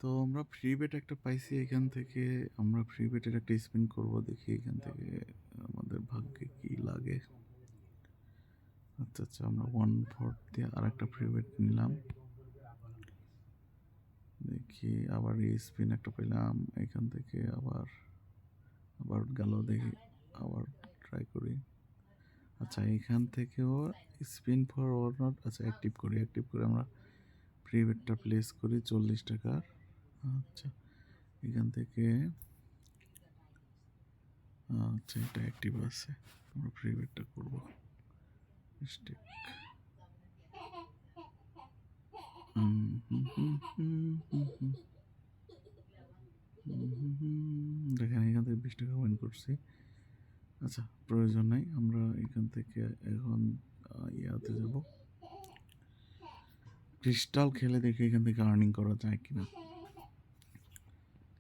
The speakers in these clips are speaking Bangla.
তো আমরা ফ্রি বেট একটা পাইছি এখান থেকে। আমরা ফ্রি বেটের একটা স্পিন করব, দেখি এখান থেকে আমাদের ভাগ্যে কি লাগে। আচ্ছা আচ্ছা, আমরা 1/4 দিয়ে আর একটা ফ্রি বেট নিলাম। দেখি আবার এই স্পিন একটা পেলাম এখান থেকে, আবার আবার গেল, দেখি আবার ট্রাই করি। আচ্ছা, এখান থেকেও স্পিন ফর অর নট, আচ্ছা অ্যাক্টিভ করি। অ্যাক্টিভ করে আমরা ফ্রি বেটটা প্লেস করি 40 টাকার। আচ্ছা, এখান থেকে আচ্ছা এটা অ্যাক্টিভ আছে, আমরা ফ্রি বেটটা করবো। স্টিক দেখেন এখান থেকে 20 টাকা উইন করছি। আচ্ছা, প্রয়োজন নাই, আমরা এখান থেকে এখন ইয়াতে যাব, ক্রিস্টাল খেলে দেখি এখান থেকে আর্নিং করা যায় কিনা।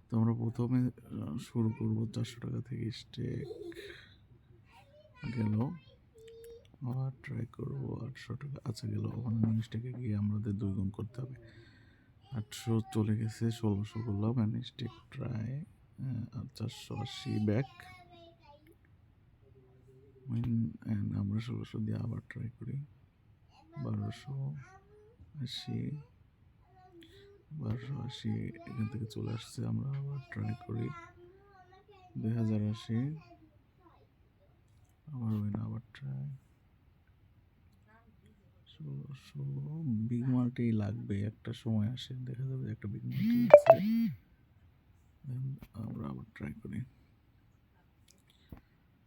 তো আমরা প্রথমে শুরু করব 400 টাকা থেকে। স্টেক গেল, আবার ট্রাই করবো 800 টাকা। আচ্ছা গেল, ওখানে স্টেকে গিয়ে আমাদের 2 গুণ করতে হবে। 800 চলে গেছে, 1600 করলাম। And stake try 480 back. আমরা 1600 দিয়ে আবার ট্রাই করি। 1280, 1280 এখান থেকে চলে আসছে। আমরা আবার ট্রাই করি 2080, আবার ট্রাই 1600। বিগ মাল্টি লাগবে, একটা সময় আসে দেখা যাবে একটা বিগ মাল্টি আছে। আমরা আবার ট্রাই করি।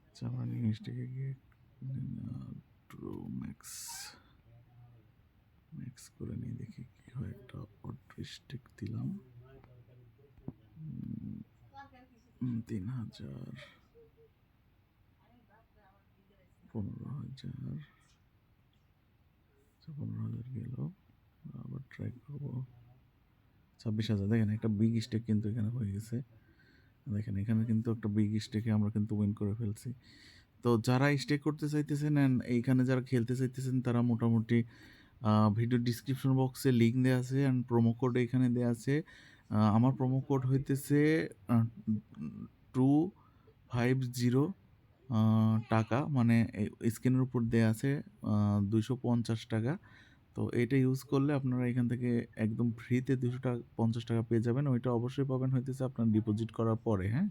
আচ্ছা, আমরা জিনিসটাকে গিয়ে ম্যাক্স করে নিই, দেখি কি হয়। একটা স্টিক দিলাম 3000, 15,000, 15,000 গেল। আবার ট্রাই করবো 26,000। দেখেন একটা বিগ স্টেক কিন্তু এখানে হয়ে গেছে। দেখেন এখানে কিন্তু একটা বিগ স্টেকে আমরা কিন্তু উইন করে ফেলছি। তো যারা স্টেক করতে চাইতেছেন অ্যান্ড এইখানে যারা খেলতে চাইতেছেন, তারা মোটামুটি ভিডিও ডিসক্রিপশন বক্সে লিঙ্ক দেওয়া আছে অ্যান্ড প্রোমো কোড এখানে দেওয়া আছে। আমার প্রোমো কোড হইতেছে 250 টাকা, মানে স্ক্রিনের উপর দেওয়া আছে 250 টাকা। তো এটা ইউজ করলে আপনারা এখান থেকে একদম ফ্রিতে 250 টাকা পেয়ে যাবেন। ওইটা অবশ্যই পাবেন হইতেছে আপনার ডিপোজিট করার পরে, হ্যাঁ,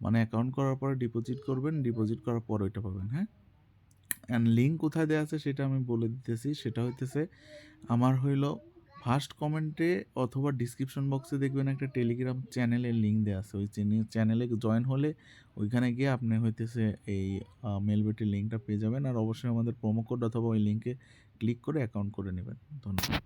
মানে অ্যাকাউন্ট করার পরে ডিপোজিট করবেন, ডিপোজিট করার পর ওইটা পাবেন, হ্যাঁ। অ্যান্ড লিঙ্ক কোথায় দেওয়া আছে সেটা আমি বলে দিতেছি। সেটা হইতেছে আমার হইলো ফার্স্ট কমেন্টে অথবা ডিসক্রিপশন বক্সে দেখবেন একটা টেলিগ্রাম চ্যানেলের লিঙ্ক দেওয়া আছে। ওই চ্যানেলে জয়েন হলে ওইখানে গিয়ে আপনি হইতেছে এই মেলবেটের লিঙ্কটা পেয়ে যাবেন। আর অবশ্যই আমাদের প্রোমো কোড অথবা ওই লিঙ্কে ক্লিক করে অ্যাকাউন্ট করে নেবেন। ধন্যবাদ।